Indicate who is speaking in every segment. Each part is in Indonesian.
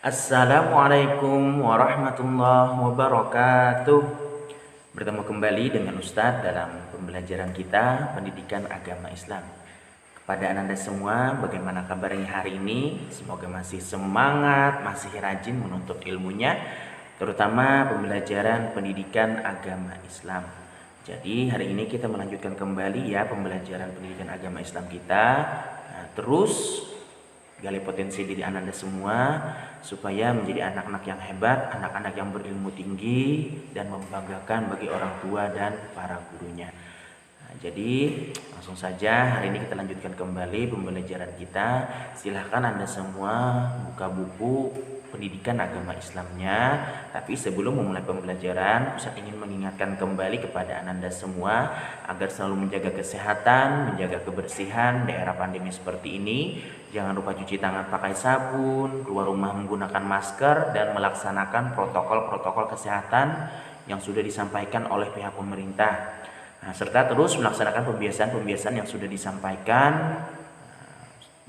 Speaker 1: Assalamualaikum warahmatullahi wabarakatuh. Bertemu kembali dengan Ustadz dalam pembelajaran kita pendidikan agama Islam. Kepada Anda semua, bagaimana kabarnya hari ini? Semoga masih semangat, masih rajin menuntut ilmunya, terutama pembelajaran pendidikan agama Islam. Jadi hari ini kita melanjutkan kembali ya pembelajaran pendidikan agama Islam kita. Terus gali potensi diri Anda semua supaya menjadi anak-anak yang hebat, anak-anak yang berilmu tinggi dan membanggakan bagi orang tua dan para gurunya. Jadi langsung saja hari ini kita lanjutkan kembali pembelajaran kita. Silahkan Anda semua buka buku pendidikan agama Islamnya. Tapi sebelum memulai pembelajaran, Ustaz ingin mengingatkan kembali kepada Anda semua agar selalu menjaga kesehatan, menjaga kebersihan daerah pandemi seperti ini. Jangan lupa cuci tangan pakai sabun, keluar rumah menggunakan masker, dan melaksanakan protokol-protokol kesehatan yang sudah disampaikan oleh pihak pemerintah. Serta terus melaksanakan pembiasaan-pembiasaan yang sudah disampaikan,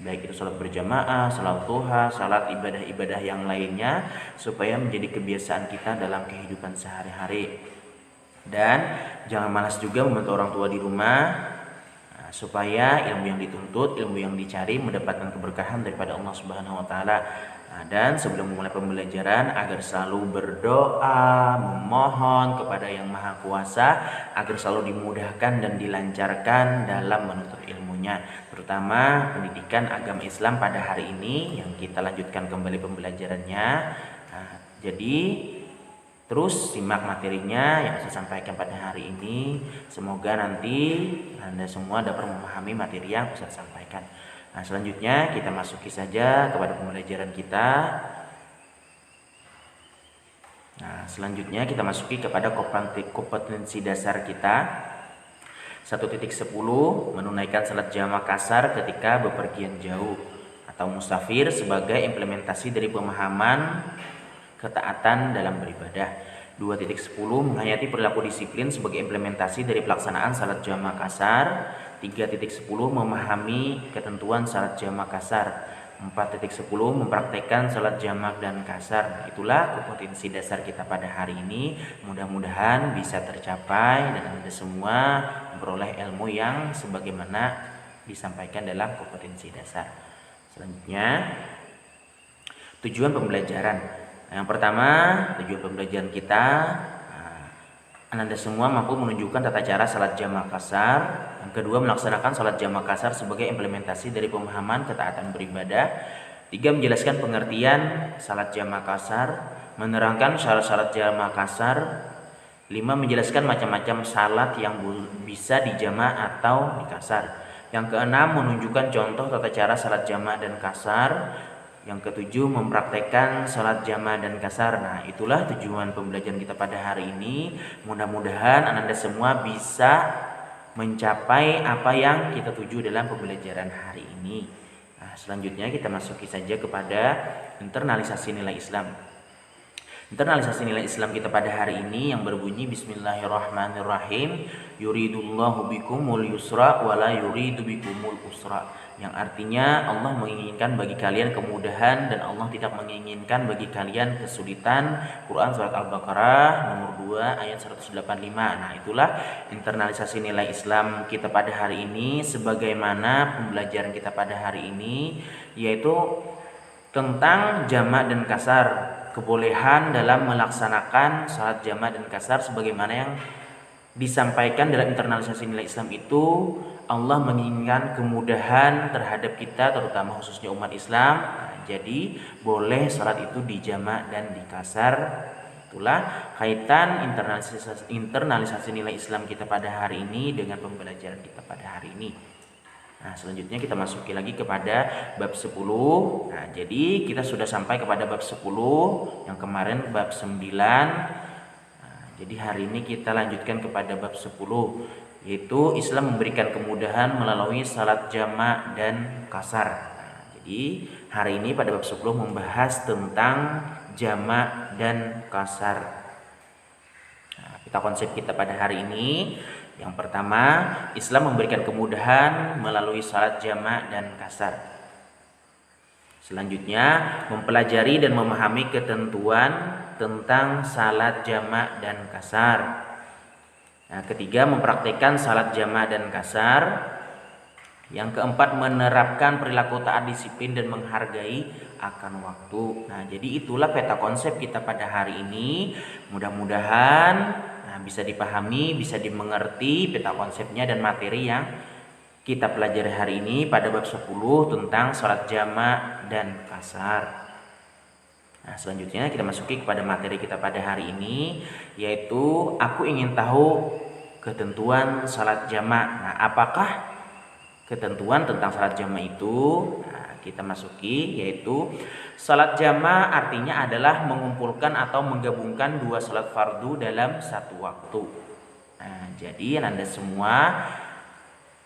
Speaker 1: baik itu sholat berjamaah, sholat duha, sholat ibadah-ibadah yang lainnya, supaya menjadi kebiasaan kita dalam kehidupan sehari-hari. Dan jangan malas juga membantu orang tua di rumah, supaya ilmu yang dituntut, ilmu yang dicari mendapatkan keberkahan daripada Allah Subhanahu wa taala. Dan sebelum memulai pembelajaran, agar selalu berdoa, memohon kepada Yang Maha Kuasa agar selalu dimudahkan dan dilancarkan dalam menuntut ilmunya, terutama pendidikan agama Islam pada hari ini yang kita lanjutkan kembali pembelajarannya. Jadi terus simak materinya yang saya sampaikan pada hari ini. Semoga nanti Anda semua dapat memahami materi yang saya sampaikan. Selanjutnya kita masuki saja kepada pembelajaran kita. Selanjutnya kita masuki kepada kompetensi dasar kita. 1.10 menunaikan salat jamaah kasar ketika bepergian jauh atau musafir sebagai implementasi dari pemahaman ketaatan dalam beribadah. 2.10 menghayati perilaku disiplin sebagai implementasi dari pelaksanaan salat jamaah kasar. 3.10 memahami ketentuan salat jamaah kasar. 4.10 mempraktekkan salat jamaah dan kasar. Itulah kompetensi dasar kita pada hari ini. Mudah-mudahan bisa tercapai dan Anda semua memperoleh ilmu yang sebagaimana disampaikan dalam kompetensi dasar. Selanjutnya, tujuan pembelajaran. Yang pertama, tujuan pembelajaran kita, Anda semua mampu menunjukkan tata cara salat jamaah kasar. Yang kedua, melaksanakan salat jamaah kasar sebagai implementasi dari pemahaman ketaatan beribadah. 3, menjelaskan pengertian salat jamaah kasar, menerangkan syarat-syarat jamaah kasar. 5, menjelaskan macam-macam salat yang bisa dijamaah atau dikasar. Yang keenam, menunjukkan contoh tata cara salat jamaah dan kasar. Yang ketujuh, mempraktekkan salat jamaah dan kasar. Itulah tujuan pembelajaran kita pada hari ini. Mudah-mudahan Anda semua bisa mencapai apa yang kita tuju dalam pembelajaran hari ini. Selanjutnya kita masuki saja kepada internalisasi nilai Islam. Internalisasi nilai Islam kita pada hari ini yang berbunyi Bismillahirrahmanirrahim. Yuridullahu bikumul yusra wala yuridu bikumul usra. Yang artinya Allah menginginkan bagi kalian kemudahan dan Allah tidak menginginkan bagi kalian kesulitan. Quran surat Al-Baqarah nomor 2 ayat 185. Itulah internalisasi nilai Islam kita pada hari ini, sebagaimana pembelajaran kita pada hari ini, yaitu tentang jamak dan kasar, kebolehan dalam melaksanakan salat jamak dan kasar sebagaimana yang disampaikan dalam internalisasi nilai Islam itu. Allah menginginkan kemudahan terhadap kita, terutama khususnya umat Islam. Jadi boleh salat itu dijamak dan dikasar. Itulah kaitan internalisasi nilai Islam kita pada hari ini dengan pembelajaran kita pada hari ini. Selanjutnya kita masuki lagi kepada bab 10. Jadi kita sudah sampai kepada bab 10, yang kemarin bab 9. Jadi hari ini kita lanjutkan kepada bab 10, yaitu Islam memberikan kemudahan melalui salat jamak dan kasar. Jadi hari ini pada bab 10 membahas tentang jamak dan kasar. Kita konsep kita pada hari ini, yang pertama, Islam memberikan kemudahan melalui salat jamak dan kasar. Selanjutnya, mempelajari dan memahami ketentuan tentang salat jamak dan kasar. Nah, ketiga, mempraktikkan salat jamak dan kasar. Yang keempat, menerapkan perilaku taat disiplin dan menghargai akan waktu. Nah, jadi itulah peta konsep kita pada hari ini. Mudah-mudahan bisa dipahami, bisa dimengerti peta konsepnya dan materi yang kita pelajari hari ini pada bab 10 tentang sholat jamak dan kasar. Nah, selanjutnya kita masuki kepada materi kita pada hari ini, yaitu aku ingin tahu ketentuan sholat jamak. Nah, apakah ketentuan tentang sholat jamak itu? Nah, kita masuki, yaitu sholat jamak artinya adalah mengumpulkan atau menggabungkan dua sholat fardu dalam satu waktu. Nah, jadi Anda semua,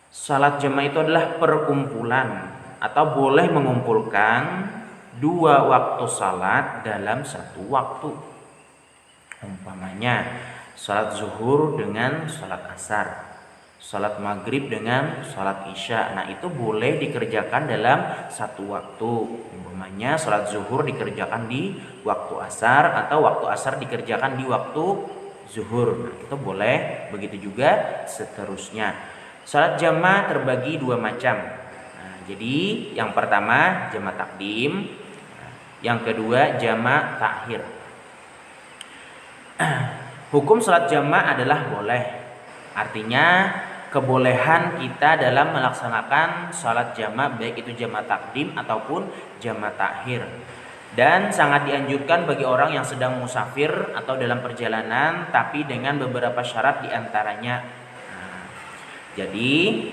Speaker 1: salat jamak itu adalah perkumpulan atau boleh mengumpulkan dua waktu salat dalam satu waktu. Umpamanya salat zuhur dengan salat asar, salat maghrib dengan salat isya. Nah, itu boleh dikerjakan dalam satu waktu. Umpamanya salat zuhur dikerjakan di waktu asar atau waktu asar dikerjakan di waktu zuhur. Nah, itu boleh. Begitu juga seterusnya. Salat jamak terbagi dua macam. Nah, jadi yang pertama jamak takdim, yang kedua jamak takhir. Hukum salat jamak adalah boleh. Artinya kebolehan kita dalam melaksanakan salat jamak, baik itu jamak takdim ataupun jamak takhir. Dan sangat dianjurkan bagi orang yang sedang musafir atau dalam perjalanan, tapi dengan beberapa syarat diantaranya. Jadi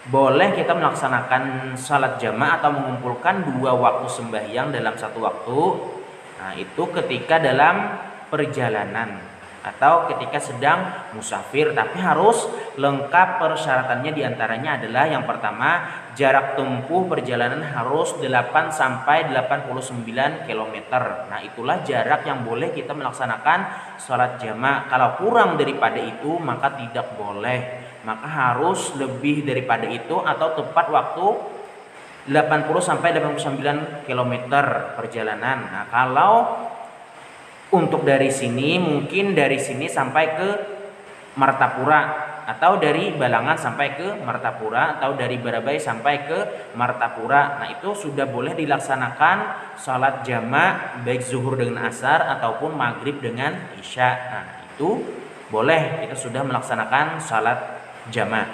Speaker 1: boleh kita melaksanakan salat jamak atau mengumpulkan dua waktu sembahyang dalam satu waktu. Nah, itu ketika dalam perjalanan atau ketika sedang musafir, tapi harus lengkap persyaratannya. Diantaranya adalah yang pertama, jarak tempuh perjalanan harus 8 sampai 89 km. Nah, itulah jarak yang boleh kita melaksanakan salat jamak. Kalau kurang daripada itu maka tidak boleh. Maka harus lebih daripada itu atau tepat waktu 80 sampai 89 km perjalanan. Nah, kalau untuk dari sini, mungkin dari sini sampai ke Martapura, atau dari Balangan sampai ke Martapura, atau dari Barabai sampai ke Martapura. Nah, itu sudah boleh dilaksanakan salat jamak baik zuhur dengan asar ataupun maghrib dengan isya. Nah, itu boleh, kita sudah melaksanakan salat jamak.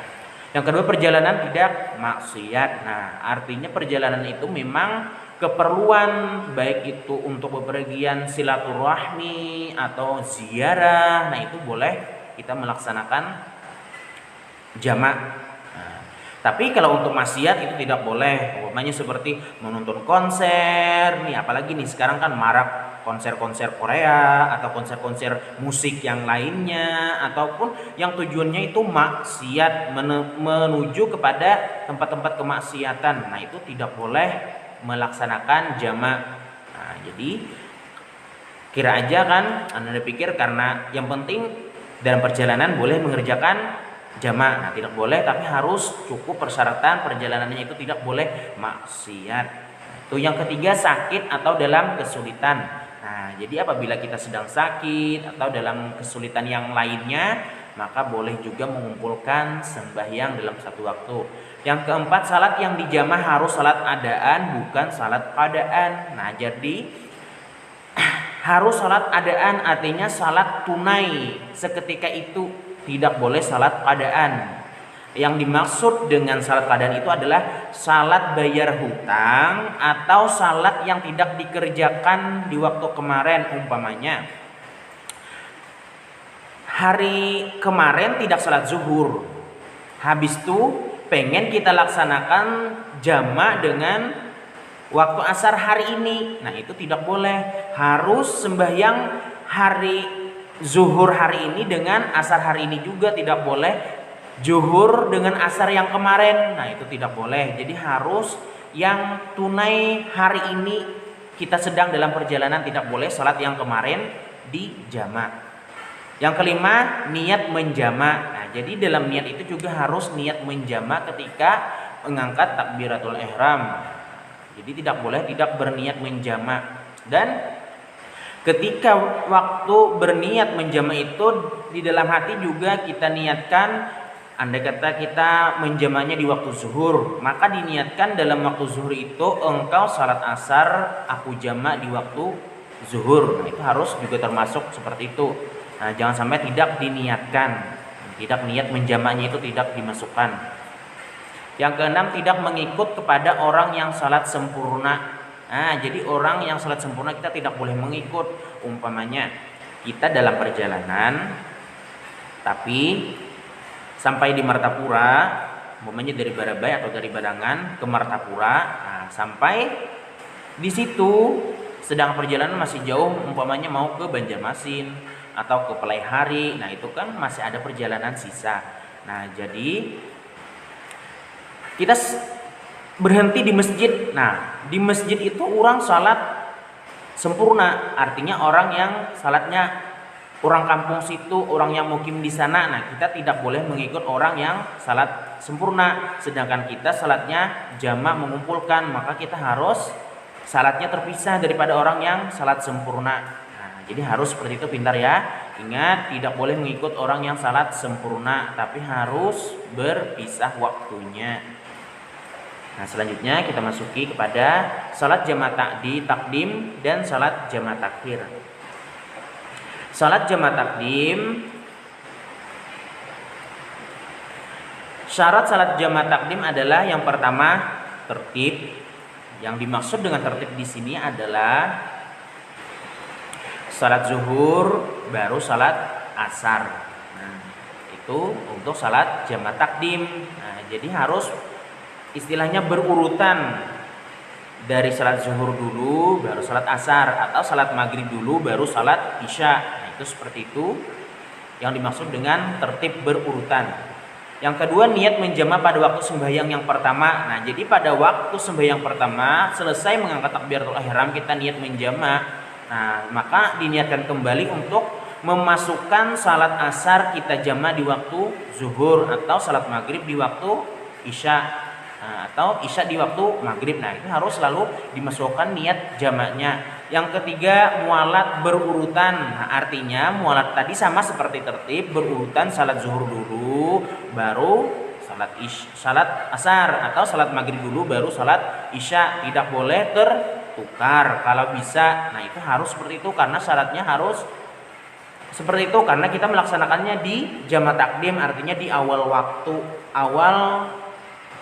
Speaker 1: Yang kedua, perjalanan tidak maksiat. Nah, artinya perjalanan itu memang keperluan, baik itu untuk bepergian silaturahmi atau ziarah. Nah, itu boleh kita melaksanakan jamak. Nah, tapi kalau untuk maksiat itu tidak boleh. Umpamanya seperti menonton konser nih, apalagi nih sekarang kan marak konser-konser Korea atau konser-konser musik yang lainnya, ataupun yang tujuannya itu maksiat, menuju kepada tempat-tempat kemaksiatan. Nah, itu tidak boleh melaksanakan jamak. Nah, jadi kira aja kan Anda pikir karena yang penting dalam perjalanan boleh mengerjakan jamak. Nah, tidak boleh, tapi harus cukup persyaratan perjalanannya itu tidak boleh maksiat. Itu yang ketiga, sakit atau dalam kesulitan. Nah, jadi apabila kita sedang sakit atau dalam kesulitan yang lainnya, maka boleh juga mengumpulkan sembahyang dalam satu waktu. Yang keempat, salat yang dijamah harus salat adaan, bukan salat qadaan. Nah, jadi harus salat adaan artinya salat tunai seketika itu, tidak boleh salat qadaan. Yang dimaksud dengan salat qadaan itu adalah salat bayar hutang atau salat yang tidak dikerjakan di waktu kemarin. Umpamanya hari kemarin tidak salat zuhur, habis itu pengen kita laksanakan jamak dengan waktu asar hari ini. Nah, itu tidak boleh. Harus sembahyang hari zuhur hari ini dengan asar hari ini juga tidak boleh. Zuhur dengan asar yang kemarin, nah itu tidak boleh. Jadi harus yang tunai hari ini. Kita sedang dalam perjalanan, tidak boleh salat yang kemarin di jamak. Yang kelima, niat menjamak. Nah, jadi dalam niat itu juga harus niat menjamak ketika mengangkat takbiratul ihram. Jadi tidak boleh tidak berniat menjamak. Dan ketika waktu berniat menjamak itu di dalam hati juga kita niatkan, andai kata kita menjamaknya di waktu zuhur, maka diniatkan dalam waktu zuhur itu engkau salat asar, aku jamak di waktu zuhur. Nah, itu harus juga termasuk seperti itu. Nah, jangan sampai tidak diniatkan, tidak niat menjamaknya itu tidak dimasukkan. Yang keenam, tidak mengikut kepada orang yang salat sempurna. Nah, jadi orang yang salat sempurna kita tidak boleh mengikut. Umpamanya kita dalam perjalanan, tapi sampai di Martapura, umpamanya dari Barabai atau dari Badangan ke Martapura, nah, sampai di situ sedang perjalanan masih jauh, umpamanya mau ke Banjarmasin atau ke Pelaihari, nah itu kan masih ada perjalanan sisa. Nah, jadi kita berhenti di masjid. Nah, di masjid itu orang salat sempurna, artinya orang yang salatnya orang kampung situ, orang yang mukim di sana. Nah, kita tidak boleh mengikut orang yang salat sempurna, sedangkan kita salatnya jamak mengumpulkan, maka kita harus salatnya terpisah daripada orang yang salat sempurna. Nah, jadi harus seperti itu, pintar ya. Ingat, tidak boleh mengikut orang yang salat sempurna, tapi harus berpisah waktunya. Nah, selanjutnya kita masuki kepada salat jamaah takdim dan salat jamaah takhir. Salat jamaah takdim, syarat salat jamaah takdim adalah yang pertama tertib. Yang dimaksud dengan tertib di sini adalah salat zuhur baru salat asar. Nah, itu untuk salat jamaah takdim. Nah, jadi harus istilahnya berurutan, dari salat zuhur dulu baru salat asar, atau salat maghrib dulu baru salat isya. Nah, itu seperti itu yang dimaksud dengan tertib berurutan. Yang kedua, niat menjamak pada waktu sembahyang yang pertama. Nah, jadi pada waktu sembahyang pertama selesai mengangkat takbiratul ihram kita niat menjamak. Nah, maka diniatkan kembali untuk memasukkan salat asar kita jamak di waktu zuhur, atau salat maghrib di waktu isya. Nah, atau isya di waktu maghrib. Nah, itu harus selalu dimasukkan niat jamaknya. Yang ketiga, mualat berurutan. Nah, artinya mualat tadi sama seperti tertib, berurutan salat zuhur dulu baru salat asar, atau salat maghrib dulu baru salat isya. Tidak boleh tertukar kalau bisa. Nah, itu harus seperti itu karena syaratnya harus seperti itu, karena kita melaksanakannya di jamaah takdim, artinya di awal waktu, awal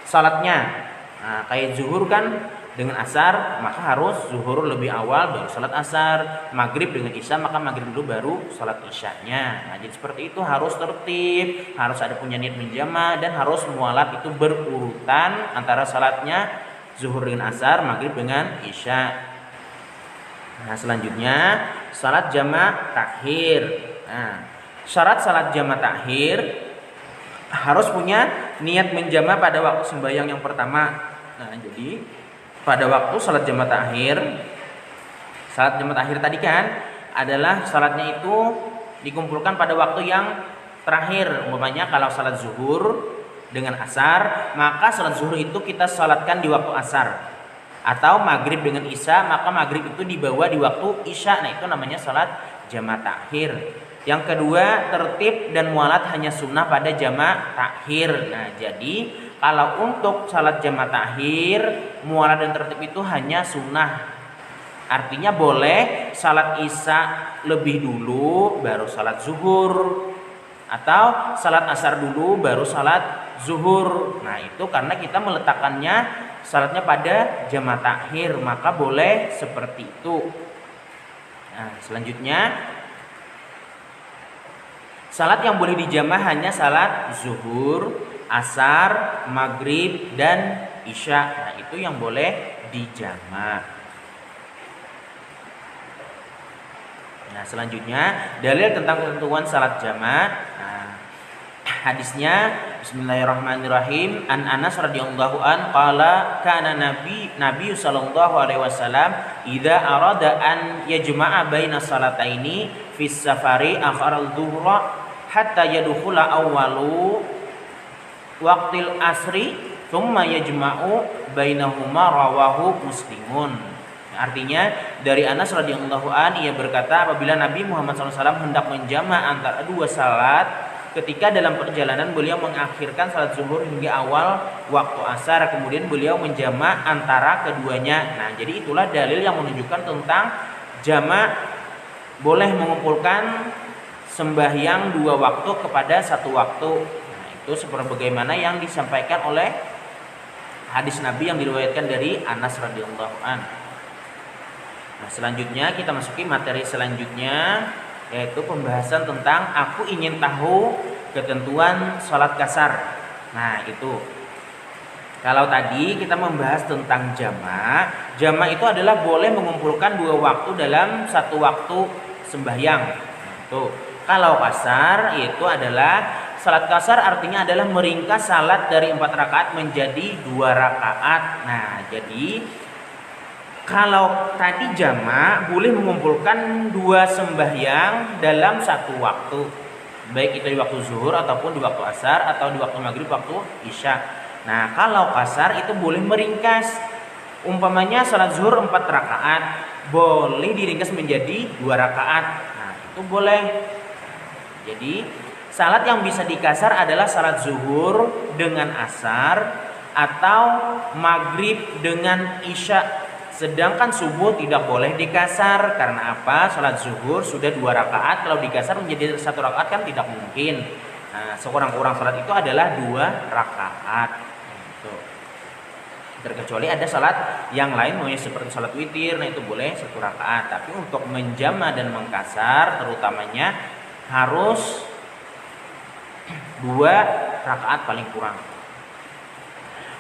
Speaker 1: salatnya. Nah, kayak zuhur kan dengan asar, maka harus zuhur lebih awal baru salat asar. Maghrib dengan isya, maka maghrib dulu baru salat isyanya. Nah, jadi seperti itu, harus tertib, harus ada punya niat menjama, dan harus mualat itu berurutan antara salatnya zuhur dengan asar, maghrib dengan isya. Nah, selanjutnya salat jamaah takhir. Nah, syarat salat jamaah takhir harus punya niat menjama pada waktu sembahyang yang pertama. Nah, jadi pada waktu salat jamaah takhir, salat jamaah takhir tadi kan adalah salatnya itu dikumpulkan pada waktu yang terakhir. Umpamanya kalau salat zuhur dengan asar, maka salat zuhur itu kita salatkan di waktu asar. Atau maghrib dengan isya, maka maghrib itu dibawa di waktu isya. Nah, itu namanya salat jamaah takhir. Yang kedua, tertib dan mualat hanya sunnah pada jamaah takhir. Nah, jadi kalau untuk salat jamaah takhir, mualat dan tertib itu hanya sunnah. Artinya boleh salat isya lebih dulu baru salat zuhur, atau salat asar dulu baru salat zuhur. Nah, itu karena kita meletakkannya salatnya pada jamaah takhir, maka boleh seperti itu. Nah, selanjutnya salat yang boleh dijamaah hanya salat zuhur, asar, maghrib, dan isya. Nah, itu yang boleh dijamaah. Nah, selanjutnya dalil tentang ketentuan salat jamaah. Nah, hadisnya bismillahirrahmanirrahim. An Anas radhiyallahu an qala kana nabi sallallahu alaihi wasallam idza arada an yajma'a baina salataini fi safari akhara al-dhuhra hatta yadkhula awwalu waqtil asri Tsumma yajma'u bainahuma rawahu Muslimun. Artinya dari Anas radhiyallahu an ia berkata apabila Nabi Muhammad SAW hendak menjama antara dua salat ketika dalam perjalanan beliau mengakhirkan salat zuhur hingga awal waktu asar kemudian beliau menjama antara keduanya. Nah, jadi itulah dalil yang menunjukkan tentang jama boleh mengumpulkan sembahyang dua waktu kepada satu waktu. Nah, itu seperti bagaimana yang disampaikan oleh hadis Nabi yang diriwayatkan dari Anas radhiyallahu an. Nah, selanjutnya kita masuki materi selanjutnya yaitu pembahasan tentang aku ingin tahu ketentuan sholat kasar. Nah, itu kalau tadi kita membahas tentang jama', jama' itu adalah boleh mengumpulkan dua waktu dalam satu waktu sembahyang. Tuh. Kalau kasar itu adalah salat kasar artinya adalah meringkas salat dari 4 rakaat menjadi 2 rakaat. Nah, jadi kalau tadi jama' boleh mengumpulkan dua sembahyang dalam satu waktu. Baik itu di waktu zuhur ataupun di waktu asar atau di waktu maghrib waktu isya. Nah, kalau kasar itu boleh meringkas. Umpamanya salat zuhur 4 rakaat, boleh diringkas menjadi 2 rakaat. Nah, itu boleh. Jadi salat yang bisa dikasar adalah salat zuhur dengan asar atau maghrib dengan isya. Sedangkan subuh tidak boleh dikasar. Karena apa? Salat zuhur sudah 2 rakaat, kalau dikasar menjadi 1 rakaat kan tidak mungkin. Nah, sekurang-kurang salat itu adalah 2 rakaat. Gitu. Terkecuali ada salat yang lain seperti salat witir, nah itu boleh 1 rakaat. Tapi untuk menjama dan mengkasar terutamanya harus 2 rakaat paling kurang.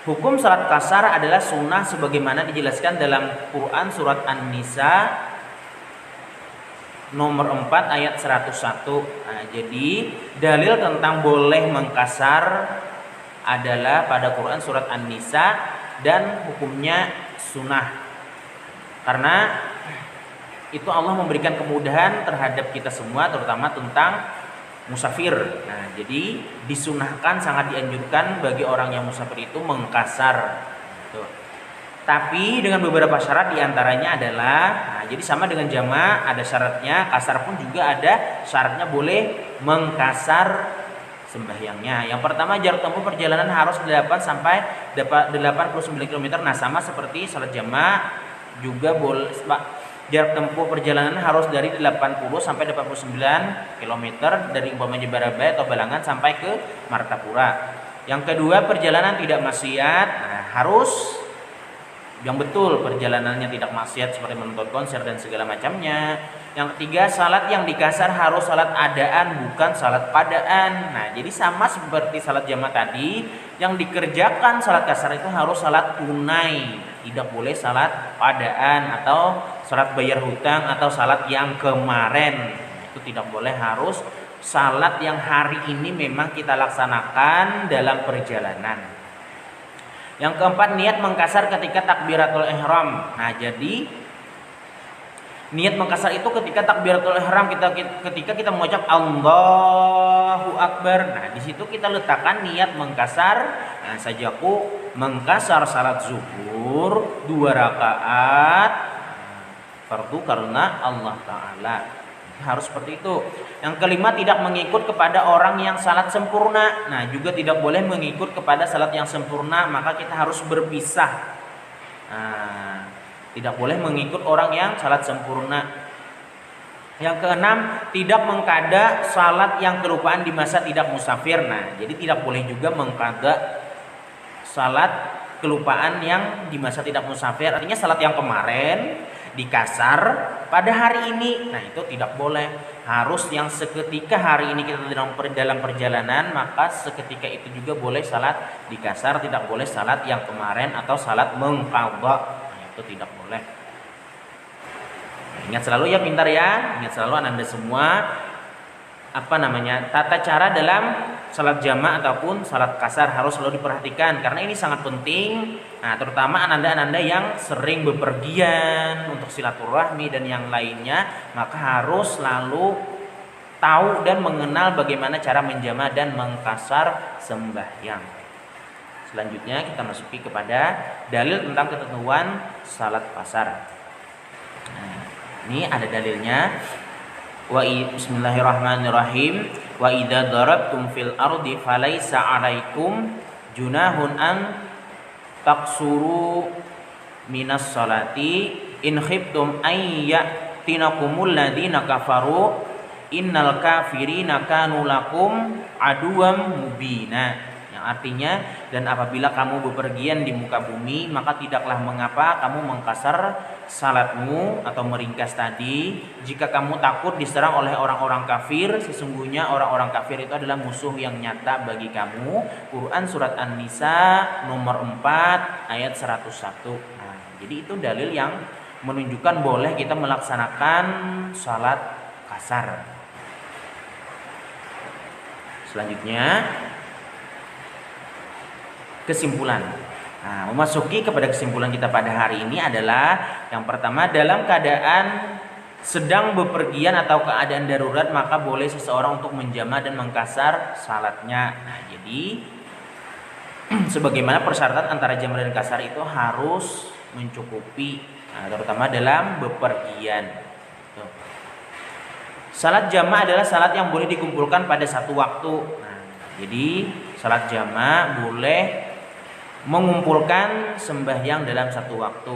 Speaker 1: Hukum salat kasar adalah sunnah sebagaimana dijelaskan dalam Quran surat An-Nisa nomor 4 ayat 101. Nah, jadi dalil tentang boleh mengkasar adalah pada Quran surat An-Nisa dan hukumnya sunnah. Karena itu Allah memberikan kemudahan terhadap kita semua terutama tentang musafir. Nah, jadi disunahkan, sangat dianjurkan bagi orang yang musafir itu mengkasar. Tuh. Tapi dengan beberapa syarat diantaranya adalah, nah jadi sama dengan jama' ada syaratnya, kasar pun juga ada syaratnya boleh mengkasar sembahyangnya. Yang pertama jarak tempuh perjalanan harus 8 sampai 89 km. Nah, sama seperti salat jama' juga boleh. Jarak tempuh perjalanan harus dari 80 sampai 89 km dari umpamanya Barabai atau Balangan sampai ke Martapura. Yang kedua, perjalanan tidak maksiat. Nah, harus yang betul perjalanannya tidak maksiat seperti menonton konser dan segala macamnya. Yang ketiga, salat yang dikasar harus salat adaan bukan salat padaan. Nah, jadi sama seperti salat jamaah tadi, yang dikerjakan salat kasar itu harus salat tunai, tidak boleh salat padaan atau salat bayar hutang atau salat yang kemarin. Itu tidak boleh, harus salat yang hari ini memang kita laksanakan dalam perjalanan. Yang keempat, niat mengkasar ketika takbiratul ihram. Nah, jadi niat mengkasar itu ketika takbiratul ihram, ketika kita mengucap Allahu Akbar. Nah, di situ kita letakkan niat mengkasar. Nah, sajaku mengkasar salat zuhur 2 rakaat fardu karena Allah Ta'ala. Harus seperti itu. Yang kelima, tidak mengikut kepada orang yang salat sempurna. Nah, juga tidak boleh mengikut kepada salat yang sempurna, maka kita harus berpisah. Nah, tidak boleh mengikut orang yang salat sempurna. Yang keenam, tidak mengqada salat yang kelupaan di masa tidak musafir. Nah, jadi tidak boleh juga mengqada salat kelupaan yang di masa tidak musafir. Artinya salat yang kemarin dikasar pada hari ini. Nah, itu tidak boleh. Harus yang seketika hari ini kita dalam perjalanan, maka seketika itu juga boleh salat dikasar, tidak boleh salat yang kemarin atau salat mengqada. Nah, itu tidak boleh. Ingat selalu ya, pintar ya. Ingat selalu Anda semua tata cara dalam salat jamaah ataupun salat kasar harus selalu diperhatikan karena ini sangat penting. Nah, terutama ananda-ananda yang sering bepergian untuk silaturahmi dan yang lainnya, maka harus selalu tahu dan mengenal bagaimana cara menjamaah dan mengkasar sembahyang. Selanjutnya kita masuki kepada dalil tentang ketentuan salat qasar. Nah, ini ada dalilnya. Bismillahirrahmanirrahim. Wa idza darabtum fil ardi falaisa 'alaikum junahun an taqsuru minas salati in khiftum ay ya'tinakumul ladzina kafaru innal kafirina kanu lakum aduwam mubina. Yang artinya, dan apabila kamu bepergian di muka bumi, maka tidaklah mengapa kamu mengkasar salatmu atau meringkas tadi jika kamu takut diserang oleh orang-orang kafir. Sesungguhnya orang-orang kafir itu adalah musuh yang nyata bagi kamu. Quran surat An-Nisa nomor 4 ayat 101. Nah, jadi itu dalil yang menunjukkan boleh kita melaksanakan salat qasar. Selanjutnya kesimpulan. Nah, memasuki kepada kesimpulan kita pada hari ini adalah yang pertama, dalam keadaan sedang bepergian atau keadaan darurat maka boleh seseorang untuk menjama dan mengkasar salatnya. Nah, jadi sebagaimana persyaratan antara jama dan kasar itu harus mencukupi, terutama dalam bepergian. Salat jama adalah salat yang boleh dikumpulkan pada satu waktu. Nah, jadi salat jama boleh mengumpulkan sembahyang dalam satu waktu.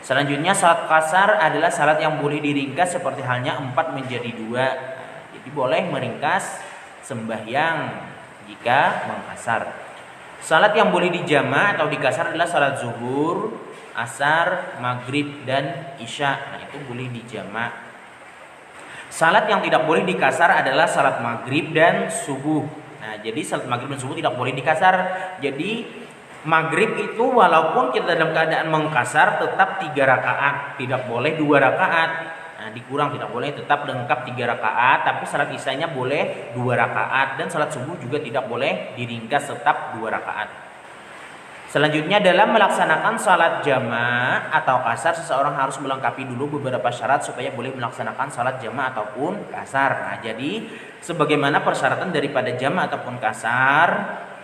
Speaker 1: Selanjutnya salat qasar adalah salat yang boleh diringkas seperti halnya 4 menjadi 2. Jadi boleh meringkas sembahyang jika mengqasar. Salat yang boleh dijama atau dikasar adalah salat zuhur, asar, maghrib, dan isya. Nah, itu boleh dijama. Salat yang tidak boleh dikasar adalah salat maghrib dan subuh. Nah, jadi salat maghrib dan subuh tidak boleh dikasar. Jadi maghrib itu walaupun kita dalam keadaan mengkasar tetap 3 rakaat, tidak boleh 2 rakaat. Nah, dikurang, tidak boleh, tetap lengkap 3 rakaat. Tapi salat isyanya boleh 2 rakaat dan salat subuh juga tidak boleh diringkas, tetap 2 rakaat. Selanjutnya, dalam melaksanakan salat jama atau kasar seseorang harus melengkapi dulu beberapa syarat supaya boleh melaksanakan salat jama ataupun kasar. Nah, jadi sebagaimana persyaratan daripada jama ataupun kasar,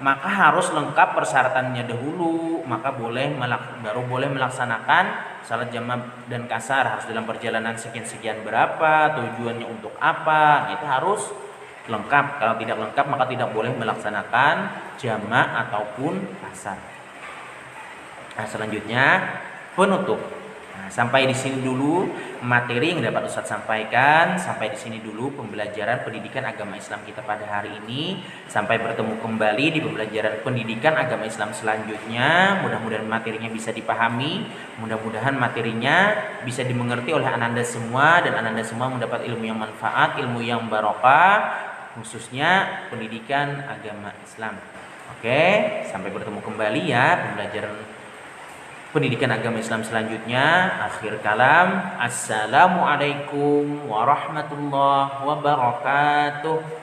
Speaker 1: maka harus lengkap persyaratannya dahulu, maka baru boleh melaksanakan salat jama dan kasar. Harus dalam perjalanan sekian-sekian berapa, tujuannya untuk apa, itu harus lengkap. Kalau tidak lengkap maka tidak boleh melaksanakan jama ataupun kasar. Nah, selanjutnya penutup. Nah, sampai di sini dulu materi yang dapat Ustadz sampaikan. Sampai di sini dulu pembelajaran pendidikan agama Islam kita pada hari ini. Sampai bertemu kembali di pembelajaran pendidikan agama Islam selanjutnya. Mudah-mudahan materinya bisa dipahami, mudah-mudahan materinya bisa dimengerti oleh ananda semua, dan ananda semua mendapat ilmu yang manfaat, ilmu yang barokah, khususnya pendidikan agama Islam. Oke, sampai bertemu kembali ya pembelajaran pendidikan agama Islam selanjutnya. Akhir kalam, assalamualaikum warahmatullahi wabarakatuh.